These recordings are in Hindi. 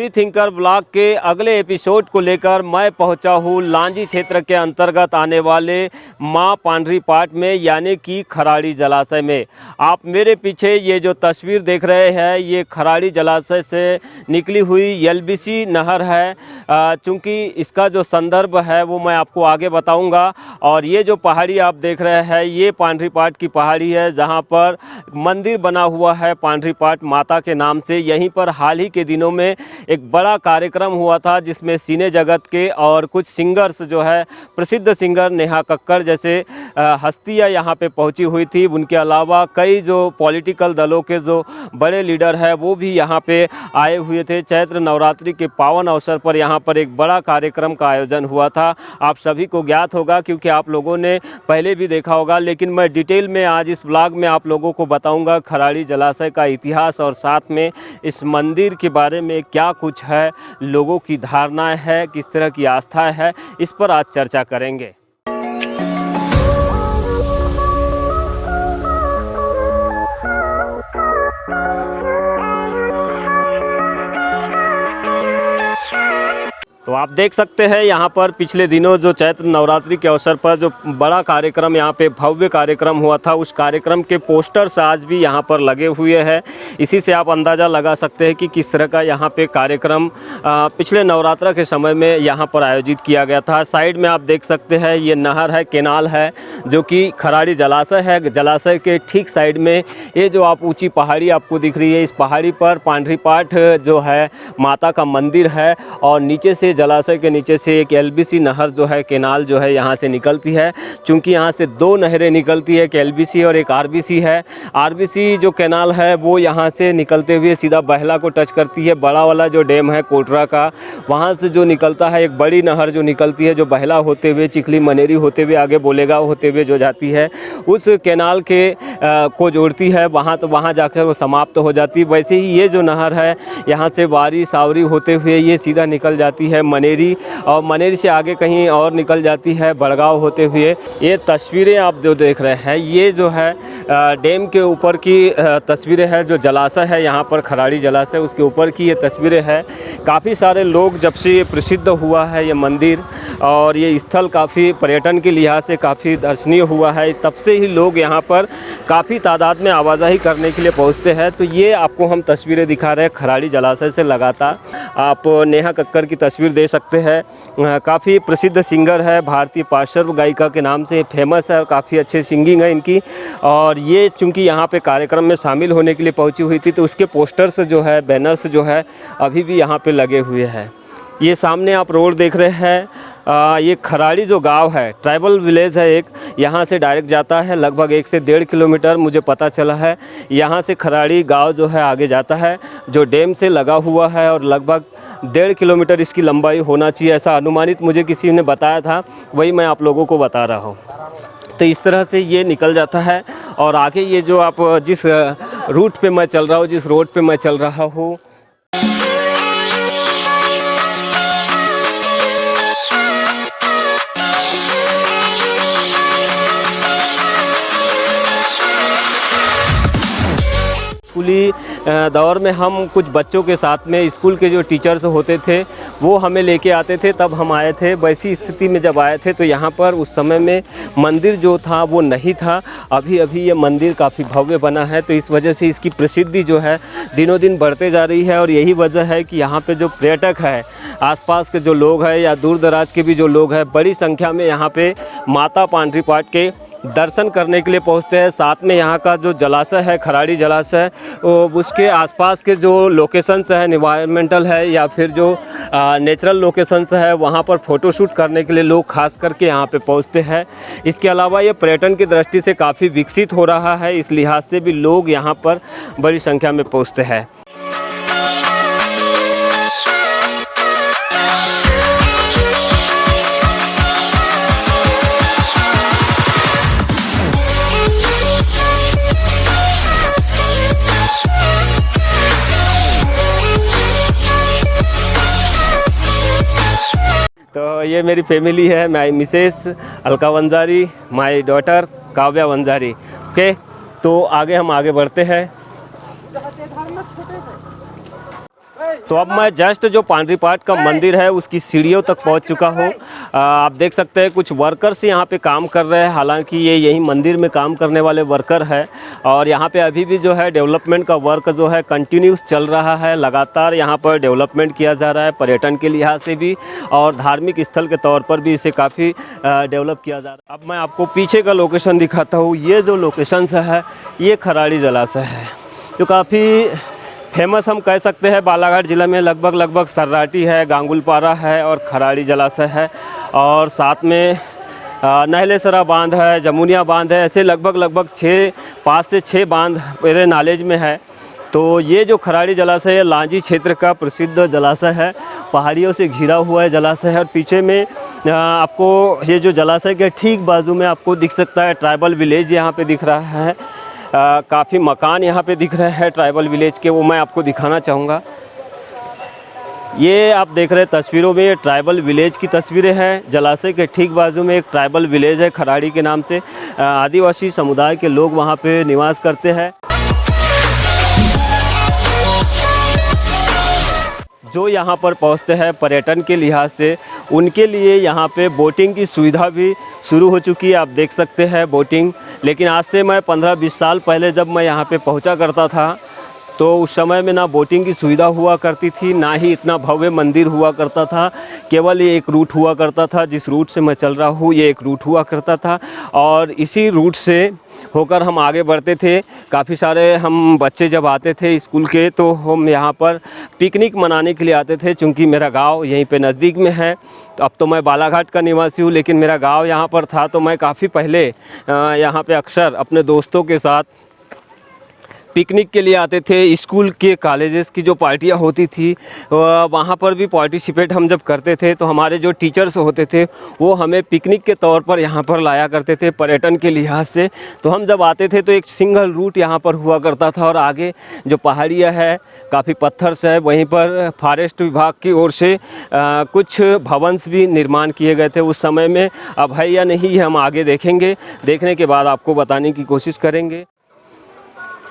फ्री थिंकर ब्लॉग के अगले एपिसोड को लेकर मैं पहुंचा हूं लांजी क्षेत्र के अंतर्गत आने वाले मां पांडरी पाट में, यानी कि खराड़ी जलाशय में। आप मेरे पीछे ये जो तस्वीर देख रहे हैं, ये खराड़ी जलाशय से निकली हुई एलबीसी नहर है। चूँकि इसका जो संदर्भ है वो मैं आपको आगे बताऊंगा। और ये जो पहाड़ी आप देख रहे हैं, ये पांडरी पाट की पहाड़ी है, जहाँ पर मंदिर बना हुआ है पांडरी पाट माता के नाम से। यहीं पर हाल ही के दिनों में एक बड़ा कार्यक्रम हुआ था, जिसमें सिने जगत के और कुछ सिंगर्स जो है, प्रसिद्ध सिंगर नेहा कक्कड़ जैसे हस्तियां यहाँ पे पहुँची हुई थी। उनके अलावा कई जो पॉलिटिकल दलों के जो बड़े लीडर हैं वो भी यहाँ पे आए हुए थे। चैत्र नवरात्रि के पावन अवसर पर यहाँ पर एक बड़ा कार्यक्रम का आयोजन हुआ था। आप सभी को ज्ञात होगा, क्योंकि आप लोगों ने पहले भी देखा होगा, लेकिन मैं डिटेल में आज इस ब्लॉग में आप लोगों को बताऊंगा खराड़ी जलाशय का इतिहास, और साथ में इस मंदिर के बारे में क्या कुछ है, लोगों की धारणाएं है, किस तरह की आस्था है, इस पर आज चर्चा करेंगे। तो आप देख सकते हैं यहाँ पर पिछले दिनों जो चैत्र नवरात्रि के अवसर पर जो बड़ा कार्यक्रम, यहाँ पे भव्य कार्यक्रम हुआ था, उस कार्यक्रम के पोस्टर्स आज भी यहाँ पर लगे हुए हैं। इसी से आप अंदाज़ा लगा सकते हैं कि किस तरह का यहाँ पे कार्यक्रम पिछले नवरात्र के समय में यहाँ पर आयोजित किया गया था। साइड में आप देख सकते हैं ये नहर है, केनाल है, जो कि खराड़ी जलाशय है। जलाशय के ठीक साइड में ये जो आप ऊँची पहाड़ी आपको दिख रही है, इस पहाड़ी पर पांडरी पाट जो है माता का मंदिर है, और नीचे से जलाशय के नीचे से एक एलबीसी नहर जो है, केनाल जो है, यहाँ से निकलती है। चूँकि यहाँ से दो नहरें निकलती है, एक एलबीसी और एक आरबीसी है। आरबीसी जो केनाल है वो यहाँ से निकलते हुए सीधा बहला को टच करती है। बड़ा वाला जो डैम है कोटरा का, वहाँ से जो निकलता है एक बड़ी नहर जो निकलती है, जो बहला होते हुए चिखली मनेरी होते हुए आगे बोलेगांव होते हुए जो जाती है, उस केनाल के को जोड़ती है वहाँ, तो वहाँ जाकर वो समाप्त हो जाती है। वैसे ही ये जो नहर है, यहाँ से वारी सावरी होते हुए ये सीधा निकल जाती है मनेरी, और मनेरी से आगे कहीं और निकल जाती है बड़गांव होते हुए। ये तस्वीरें आप जो देख रहे हैं, ये जो है डैम के ऊपर की तस्वीरें हैं। जो जलाशय है यहाँ पर खराड़ी जलाशय, उसके ऊपर की ये तस्वीरें हैं। काफ़ी सारे लोग, जब से ये प्रसिद्ध हुआ है ये मंदिर और ये स्थल काफ़ी पर्यटन के लिहाज से काफ़ी दर्शनीय हुआ है, तब से ही लोग यहाँ पर काफ़ी तादाद में आवाजाही करने के लिए पहुँचते हैं। तो ये आपको हम तस्वीरें दिखा रहे हैं खराड़ी जलाशय से। लगातार आप नेहा कक्कड़ की तस्वीर दे सकते हैं। काफ़ी प्रसिद्ध सिंगर है, भारतीय पार्श्व गायिका के नाम से फेमस है, काफ़ी अच्छे सिंगिंग है इनकी। और ये चूँकि यहाँ पे कार्यक्रम में शामिल होने के लिए पहुँची हुई थी, तो उसके पोस्टर्स जो है, बैनर्स जो है, अभी भी यहाँ पे लगे हुए हैं। ये सामने आप रोड देख रहे हैं, ये खराड़ी जो गांव है, ट्राइबल विलेज है एक, यहाँ से डायरेक्ट जाता है लगभग 1 से 1.5 किलोमीटर, मुझे पता चला है। यहाँ से खराड़ी गांव जो है आगे जाता है, जो डैम से लगा हुआ है, और लगभग 1.5 किलोमीटर इसकी लंबाई होना चाहिए, ऐसा अनुमानित मुझे किसी ने बताया था, वही मैं आप लोगों को बता रहा हूँ। तो इस तरह से ये निकल जाता है, और आगे ये जो आप जिस रूट पे मैं चल रहा हूँ, जिस रोड पे मैं चल रहा हूँ, स्कूली दौर में हम कुछ बच्चों के साथ में, स्कूल के जो टीचर्स होते थे वो हमें लेके आते थे, तब हम आए थे। वैसी स्थिति में जब आए थे तो यहाँ पर उस समय में मंदिर जो था वो नहीं था। अभी अभी ये मंदिर काफ़ी भव्य बना है, तो इस वजह से इसकी प्रसिद्धि जो है दिनों दिन बढ़ते जा रही है। और यही वजह है कि यहाँ पे जो पर्यटक है, आसपास के जो लोग हैं या दूर दराज के भी जो लोग हैं, बड़ी संख्या में यहाँ पे माता पांडरी पाट के दर्शन करने के लिए पहुंचते हैं। साथ में यहाँ का जो जलाशय है, खराड़ी जलाशय, उसके आसपास के जो लोकेशंस है, एनवायरमेंटल है या फिर जो नेचुरल लोकेशंस है, वहाँ पर फ़ोटोशूट करने के लिए लोग खास करके यहाँ पे पहुँचते हैं। इसके अलावा ये पर्यटन की दृष्टि से काफ़ी विकसित हो रहा है, इस लिहाज से भी लोग यहाँ पर बड़ी संख्या में पहुँचते हैं। तो ये मेरी फैमिली है, my missus Alka Vanjari, my daughter Kavya Vanjari. Okay, तो आगे हम आगे बढ़ते हैं। तो अब मैं जस्ट जो पांडरीपाठ का मंदिर है उसकी सीढ़ियों तक पहुंच चुका हूं। आप देख सकते हैं कुछ वर्कर्स यहां पे काम कर रहे हैं, हालांकि ये यही मंदिर में काम करने वाले वर्कर है। और यहां पे अभी भी जो है डेवलपमेंट का वर्क जो है कंटिन्यूस चल रहा है, लगातार यहां पर डेवलपमेंट किया जा रहा है, पर्यटन के लिहाज से भी और धार्मिक स्थल के तौर पर भी इसे काफ़ी डेवलप किया जा रहा है। अब मैं आपको पीछे का लोकेशन दिखाता हूँ। ये जो लोकेशन है ये खराड़ी जलाशय है, जो काफ़ी फेमस हम कह सकते हैं। बालाघाट ज़िला में लगभग सर्राटी है, गांगुलपारा है और खराड़ी जलाशय है, और साथ में नहलेसरा बांध है, जमुनिया बांध है। ऐसे लगभग 5 से 6 बांध मेरे नॉलेज में है। तो ये जो खराड़ी जलाशय है लांजी क्षेत्र का प्रसिद्ध जलाशय है, पहाड़ियों से घिरा हुआ है जलाशय है। और पीछे में आपको ये जो जलाशय के ठीक बाजू में आपको दिख सकता है ट्राइबल विलेज यहाँ पे दिख रहा है। काफ़ी मकान यहाँ पे दिख रहे हैं ट्राइबल विलेज के, वो मैं आपको दिखाना चाहूँगा। ये आप देख रहे हैं तस्वीरों में, ये ट्राइबल विलेज की तस्वीरें हैं। जलाशय के ठीक बाजू में एक ट्राइबल विलेज है खराड़ी के नाम से। आदिवासी समुदाय के लोग वहाँ पे निवास करते हैं। जो यहाँ पर पहुँचते हैं पर्यटन के लिहाज से, उनके लिए यहाँ पे बोटिंग की सुविधा भी शुरू हो चुकी है। आप देख सकते हैं बोटिंग। लेकिन आज से मैं 15-20 साल पहले जब मैं यहाँ पे पहुँचा करता था तो उस समय में ना बोटिंग की सुविधा हुआ करती थी, ना ही इतना भव्य मंदिर हुआ करता था। केवल ये एक रूट हुआ करता था, जिस रूट से मैं चल रहा हूँ ये एक रूट हुआ करता था, और इसी रूट से होकर हम आगे बढ़ते थे। काफ़ी सारे हम बच्चे जब आते थे स्कूल के तो हम यहाँ पर पिकनिक मनाने के लिए आते थे। चूँकि मेरा गांव यहीं पे नज़दीक में है, तो अब तो मैं बालाघाट का निवासी हूँ, लेकिन मेरा गांव यहाँ पर था। तो मैं काफ़ी पहले यहाँ पे अक्सर अपने दोस्तों के साथ पिकनिक के लिए आते थे। स्कूल के कॉलेजेस की जो पार्टियां होती थी वहाँ पर भी पार्टिसिपेट हम जब करते थे, तो हमारे जो टीचर्स होते थे वो हमें पिकनिक के तौर पर यहाँ पर लाया करते थे पर्यटन के लिहाज से। तो हम जब आते थे तो एक सिंगल रूट यहाँ पर हुआ करता था, और आगे जो पहाड़ियाँ है काफ़ी पत्थर से है, वहीं पर फॉरेस्ट विभाग की ओर से कुछ भवंस भी निर्माण किए गए थे उस समय में। अब है या नहीं हम आगे देखेंगे, देखने के बाद आपको बताने की कोशिश करेंगे।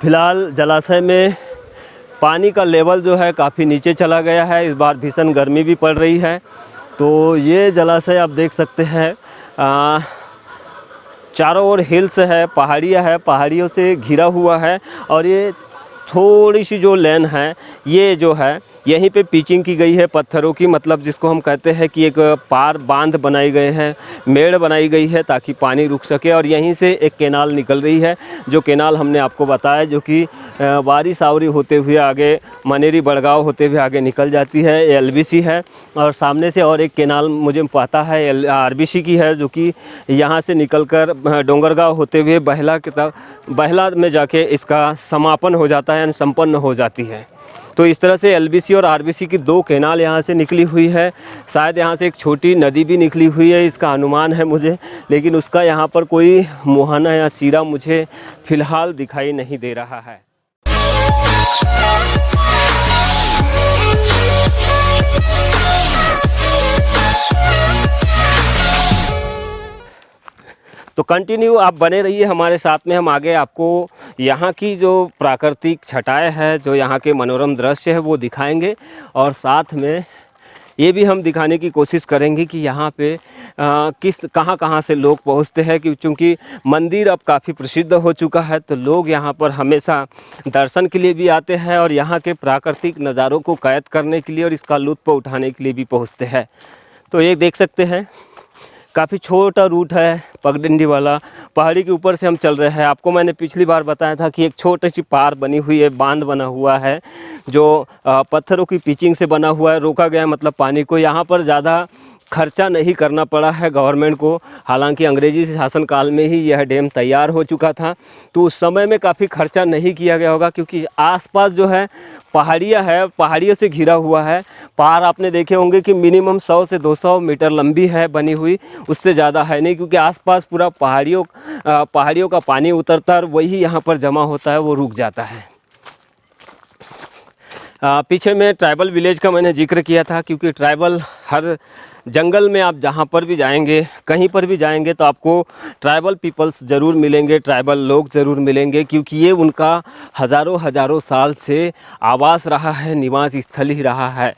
फिलहाल जलाशय में पानी का लेवल जो है काफ़ी नीचे चला गया है। इस बार भीषण गर्मी भी पड़ रही है। तो ये जलाशय आप देख सकते हैं चारों ओर हिल्स है, पहाड़ियाँ है, पहाड़ियों से घिरा हुआ है। और ये थोड़ी सी जो लेन है ये जो है यहीं पे पिचिंग की गई है पत्थरों की, मतलब जिसको हम कहते हैं कि एक पार बांध बनाई गए हैं, मेड़ बनाई गई है ताकि पानी रुक सके। और यहीं से एक केनाल निकल रही है, जो केनाल हमने आपको बताया, जो कि वारी सावरी होते हुए आगे मनेरी बड़गांव होते हुए आगे निकल जाती है। एलबीसी है, और सामने से और एक केनाल मुझे पता है आरबीसी की है, जो कि यहाँ से निकलकर डोंगरगांव होते हुए बहला में जाके इसका समापन हो जाता है, संपन्न हो जाती है। तो इस तरह से एलबीसी और आरबीसी की 2 केनाल यहाँ से निकली हुई है। शायद यहाँ से एक छोटी नदी भी निकली हुई है, इसका अनुमान है मुझे, लेकिन उसका यहाँ पर कोई मुहाना या सिरा मुझे फ़िलहाल दिखाई नहीं दे रहा है। तो कंटिन्यू आप बने रहिए हमारे साथ में। हम आगे आपको यहाँ की जो प्राकृतिक छटाएं है, जो यहाँ के मनोरम दृश्य है वो दिखाएंगे, और साथ में ये भी हम दिखाने की कोशिश करेंगे कि यहाँ पे कहाँ से लोग पहुँचते हैं। कि चूँकि मंदिर अब काफ़ी प्रसिद्ध हो चुका है, तो लोग यहाँ पर हमेशा दर्शन के लिए भी आते हैं, और यहाँ के प्राकृतिक नज़ारों को कैद करने के लिए और इसका लुत्फ़ उठाने के लिए भी पहुँचते हैं। तो ये देख सकते हैं काफ़ी छोटा रूट है पगडंडी वाला, पहाड़ी के ऊपर से हम चल रहे हैं। आपको मैंने पिछली बार बताया था कि एक छोटी सी पार बनी हुई है, बांध बना हुआ है, जो पत्थरों की पिचिंग से बना हुआ है, रोका गया है मतलब पानी को। यहाँ पर ज़्यादा खर्चा नहीं करना पड़ा है गवर्नमेंट को। हालांकि अंग्रेजी शासनकाल में ही यह डैम तैयार हो चुका था, तो उस समय में काफ़ी खर्चा नहीं किया गया होगा, क्योंकि आसपास जो है पहाड़ियाँ है, पहाड़ियों से घिरा हुआ है। पार आपने देखे होंगे कि मिनिमम 100 से 200 मीटर लंबी है बनी हुई, उससे ज़्यादा है नहीं, क्योंकि आसपास पूरा पहाड़ियों का पानी उतरता है और वही यहाँ पर जमा होता है, वो रुक जाता है। पीछे में ट्राइबल विलेज का मैंने जिक्र किया था, क्योंकि ट्राइबल हर जंगल में आप जहाँ पर भी जाएंगे, कहीं पर भी जाएंगे तो आपको ट्राइबल पीपल्स ज़रूर मिलेंगे, ट्राइबल लोग ज़रूर मिलेंगे, क्योंकि ये उनका हज़ारों हज़ारों साल से आवास रहा है, निवास स्थल ही रहा है।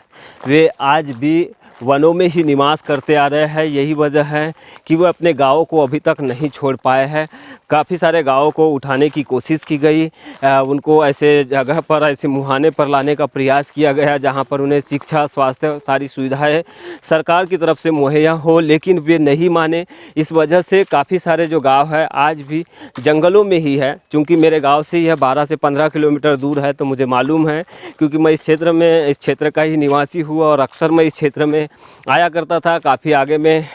वे आज भी वनों में ही निवास करते आ रहे हैं। यही वजह है कि वो अपने गाँव को अभी तक नहीं छोड़ पाए हैं। काफ़ी सारे गाँवों को उठाने की कोशिश की गई, उनको ऐसे जगह पर, ऐसे मुहाने पर लाने का प्रयास किया गया जहां पर उन्हें शिक्षा, स्वास्थ्य, सारी सुविधाएं सरकार की तरफ से मुहैया हो, लेकिन वे नहीं माने। इस वजह से काफ़ी सारे जो गाँव है आज भी जंगलों में ही है। चूँकि मेरे गाँव से यह 12 से 15 किलोमीटर दूर है, तो मुझे मालूम है, क्योंकि मैं इस क्षेत्र का ही निवासी हुआ और अक्सर मैं इस क्षेत्र में आया करता था। काफ़ी आगे में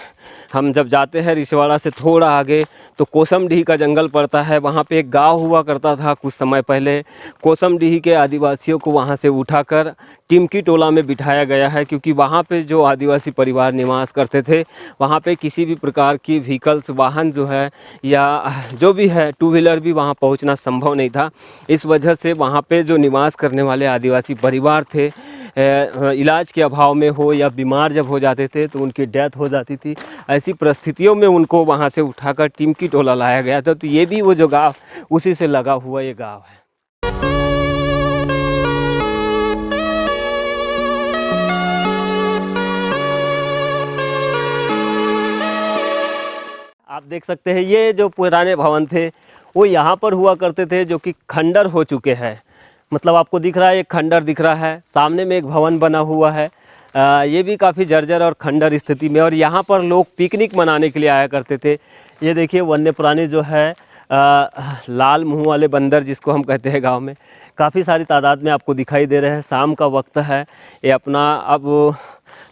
हम जब जाते हैं रिसवाड़ा से थोड़ा आगे तो कोसमडीह का जंगल पड़ता है। वहाँ पे एक गांव हुआ करता था कुछ समय पहले। कोसमडीह के आदिवासियों को वहाँ से उठाकर टिमकी टोला में बिठाया गया है, क्योंकि वहाँ पे जो आदिवासी परिवार निवास करते थे वहाँ पे किसी भी प्रकार की व्हीकल्स, वाहन जो है या जो भी है, टू व्हीलर भी वहाँ पहुँचना संभव नहीं था। इस वजह से वहाँ पे जो निवास करने वाले आदिवासी परिवार थे, इलाज के अभाव में हो या बीमार जब हो जाते थे तो उनकी डेथ हो जाती थी। ऐसी परिस्थितियों में उनको वहाँ से उठाकर टिमकी टोला लाया गया था। तो ये भी वो जो गाँव, उसी से लगा हुआ ये गाँव है। आप देख सकते हैं ये जो पुराने भवन थे वो यहाँ पर हुआ करते थे, जो कि खंडर हो चुके हैं। मतलब आपको दिख रहा है, एक खंडर दिख रहा है, सामने में एक भवन बना हुआ है। ये भी काफ़ी जर्जर और खंडर स्थिति में, और यहाँ पर लोग पिकनिक मनाने के लिए आया करते थे। ये देखिए वन्य प्राणी जो है, लाल मुंह वाले बंदर जिसको हम कहते हैं गांव में, काफ़ी सारी तादाद में आपको दिखाई दे रहे हैं। शाम का वक्त है, ये अपना अब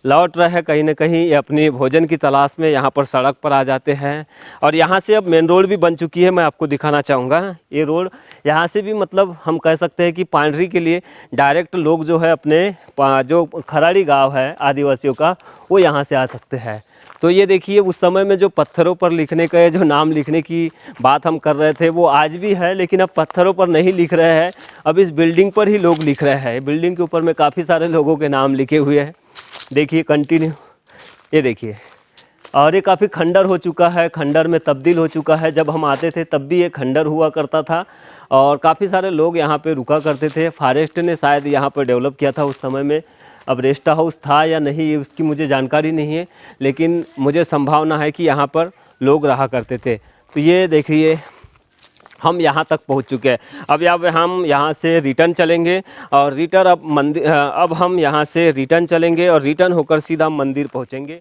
लौट रहे हैं कहीं ना कहीं, ये अपनी भोजन की तलाश में यहाँ पर सड़क पर आ जाते हैं। और यहाँ से अब मेन रोड भी बन चुकी है, मैं आपको दिखाना चाहूँगा। ये रोड यहाँ से भी, मतलब हम कह सकते हैं कि पांडरी के लिए डायरेक्ट लोग जो है अपने जो खराड़ी गाँव है आदिवासियों का, वो यहाँ से आ सकते हैं। तो ये देखिए उस समय में जो पत्थरों पर लिखने का, जो नाम लिखने की बात हम कर रहे थे, वो आज भी है, लेकिन अब पत्थरों पर नहीं लिख रहे हैं, अब इस बिल्डिंग पर ही लोग लिख रहे हैं। बिल्डिंग के ऊपर में काफ़ी सारे लोगों के नाम लिखे हुए हैं। देखिए कंटिन्यू, ये देखिए। और ये काफ़ी खंडर हो चुका है, खंडर में तब्दील हो चुका है। जब हम आते थे तब भी ये खंडर हुआ करता था और काफ़ी सारे लोग यहाँ पे रुका करते थे। फॉरेस्ट ने शायद यहाँ पर डेवलप किया था उस समय में। अब रेस्ट हाउस था या नहीं ये उसकी मुझे जानकारी नहीं है, लेकिन मुझे संभावना है कि यहाँ पर लोग रहा करते थे। तो ये देखिए हम यहाँ तक पहुँच चुके हैं। अब हम यहाँ से रिटर्न चलेंगे और अब हम यहाँ से रिटर्न चलेंगे और रिटर्न होकर सीधा मंदिर पहुँचेंगे।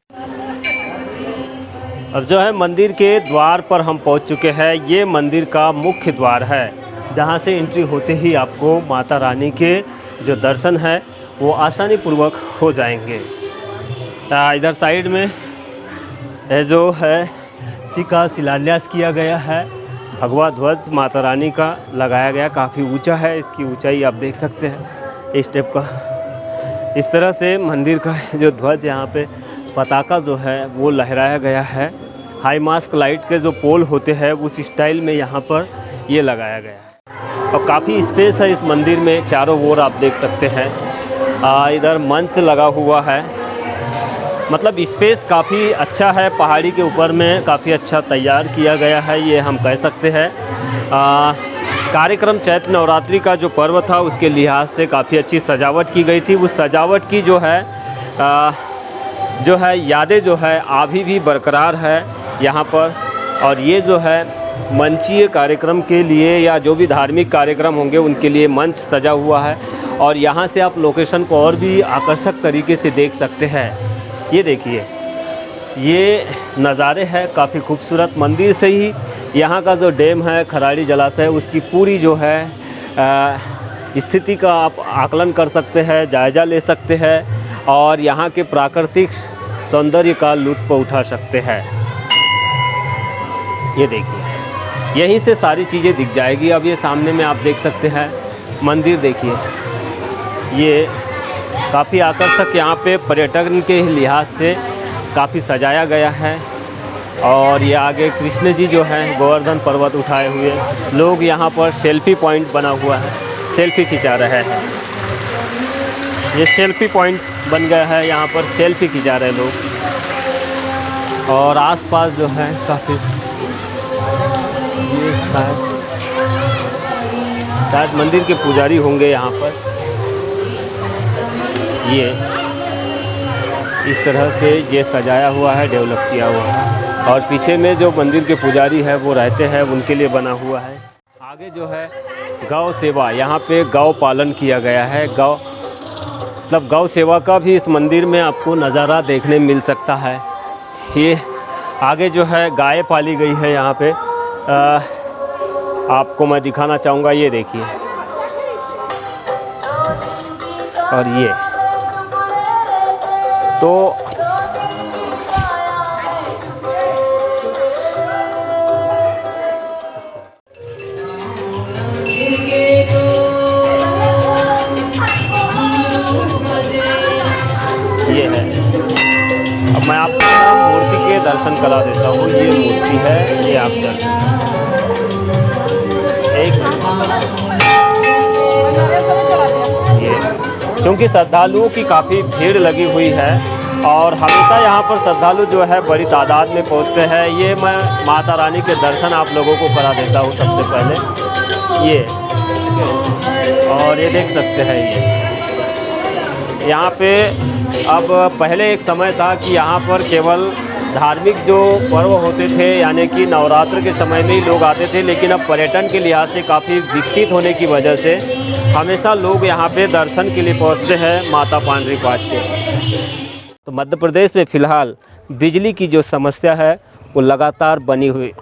अब जो है मंदिर के द्वार पर हम पहुँच चुके हैं। ये मंदिर का मुख्य द्वार है, जहाँ से एंट्री होते ही आपको माता रानी के जो दर्शन है वो आसानी पूर्वक हो जाएंगे। इधर साइड में जो है इसी का शिलान्यास किया गया है, भगवा ध्वज माता रानी का लगाया गया, काफ़ी ऊंचा है। इसकी ऊंचाई आप देख सकते हैं इस टाइप का। इस तरह से मंदिर का जो ध्वज, यहाँ पे पताका जो है वो लहराया गया है। हाई मास्क लाइट के जो पोल होते हैं उस स्टाइल में यहाँ पर ये लगाया गया है। और काफ़ी स्पेस है इस मंदिर में, चारों ओर आप देख सकते हैं। इधर मंच लगा हुआ है, मतलब स्पेस काफ़ी अच्छा है। पहाड़ी के ऊपर में काफ़ी अच्छा तैयार किया गया है, ये हम कह सकते हैं। कार्यक्रम चैत्र नवरात्रि का जो पर्व था उसके लिहाज से काफ़ी अच्छी सजावट की गई थी। उस सजावट की जो है यादें जो है अभी भी बरकरार है यहाँ पर। और ये जो है मंचीय कार्यक्रम के लिए या जो भी धार्मिक कार्यक्रम होंगे उनके लिए मंच सजा हुआ है। और यहाँ से आप लोकेशन को और भी आकर्षक तरीके से देख सकते हैं। ये देखिए ये नज़ारे हैं काफ़ी खूबसूरत। मंदिर से ही यहाँ का जो डैम है खराड़ी जलाशय, उसकी पूरी जो है स्थिति का आप आकलन कर सकते हैं, जायज़ा ले सकते हैं और यहाँ के प्राकृतिक सौंदर्य का लुत्फ़ उठा सकते हैं। ये देखिए यहीं से सारी चीज़ें दिख जाएगी। अब ये सामने में आप देख सकते हैं मंदिर, देखिए ये काफ़ी आकर्षक, यहाँ पे पर्यटन के लिहाज से काफ़ी सजाया गया है। और ये आगे कृष्ण जी जो हैं गोवर्धन पर्वत उठाए हुए, लोग यहाँ पर सेल्फी पॉइंट बना हुआ है, सेल्फी खिंचा रहे हैं। ये सेल्फी पॉइंट बन गया है, यहाँ पर सेल्फी खिंचा रहे लोग। और आसपास जो है काफ़ी, ये शायद मंदिर के पुजारी होंगे यहाँ पर। ये इस तरह से ये सजाया हुआ है, डेवलप किया हुआ है, और पीछे में जो मंदिर के पुजारी है वो रहते हैं, उनके लिए बना हुआ है। आगे जो है गौ सेवा, यहाँ पे गौ पालन किया गया है। गौ मतलब गौ सेवा का भी इस मंदिर में आपको नज़ारा देखने मिल सकता है। ये आगे जो है गाय पाली गई है यहाँ पे, आपको मैं दिखाना चाहूँगा, ये देखिए। और ये तो ये है। अब मैं आपको मूर्ति के दर्शन करा देता हूँ। ये मूर्ति है, ये आप दर्शन, एक ये, क्योंकि श्रद्धालुओं की काफ़ी भीड़ लगी हुई है और हमेशा यहाँ पर श्रद्धालु जो है बड़ी तादाद में पहुँचते हैं। ये मैं माता रानी के दर्शन आप लोगों को करा देता हूँ सबसे पहले। ये और ये देख सकते हैं, ये यहाँ पे अब पहले एक समय था कि यहाँ पर केवल धार्मिक जो पर्व होते थे, यानी कि नवरात्र के समय में ही लोग आते थे, लेकिन अब पर्यटन के लिहाज से काफ़ी विकसित होने की वजह से हमेशा लोग यहाँ पे दर्शन के लिए पहुँचते हैं माता पांडरी पाठ के। तो मध्य प्रदेश में फ़िलहाल बिजली की जो समस्या है वो लगातार बनी हुई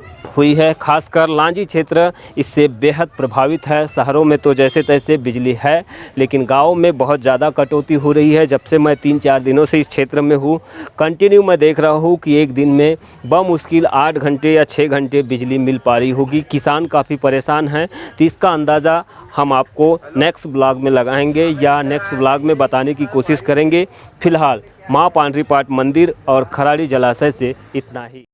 है। खासकर लांजी क्षेत्र इससे बेहद प्रभावित है। शहरों में तो जैसे तैसे बिजली है, लेकिन गाँव में बहुत ज़्यादा कटौती हो रही है। जब से मैं 3-4 दिनों से इस क्षेत्र में हूँ, कंटिन्यू मैं देख रहा हूँ कि एक दिन में बमुश्किल 8 घंटे या 6 घंटे बिजली मिल पा रही होगी। किसान काफ़ी परेशान हैं, तो इसका अंदाज़ा हम आपको नेक्स्ट ब्लॉग में लगाएंगे या नेक्स्ट ब्लॉग में बताने की कोशिश करेंगे। फ़िलहाल माँ पांडरी पाठ मंदिर और खराड़ी जलाशय से इतना ही।